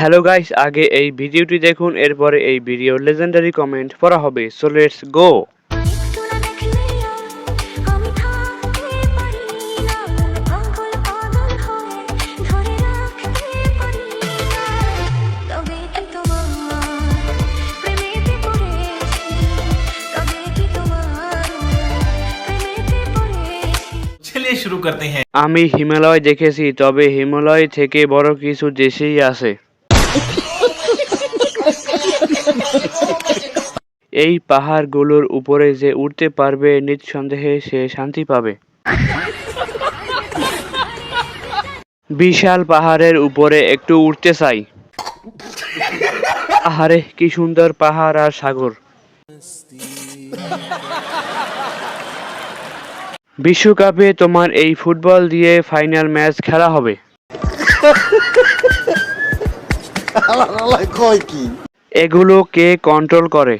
Hello guys, আগে এই ভিডিওটি দেখুন, এরপরে এই ভিডিওর লেজেন্ডারি কমেন্ট পড়া হবে। So let's go. चलिए शुरू करते हैं। আমি হিমালয় দেখেছি, তবে হিমালয় থেকে বড় কিছু দেশেই আছে। এই পাহাড়গুলোর উপরে যে উঠতে পারবে নিঃসন্দেহে সে শান্তি পাবে। বিশাল পাহাড়ের উপরে একটু উঠতে চাই। আহারে কি সুন্দর পাহাড় আর সাগর। বিশ্বকাপে তোমার এই ফুটবল দিয়ে ফাইনাল ম্যাচ খেলা হবে। এগুলো কে কন্ট্রোল করে?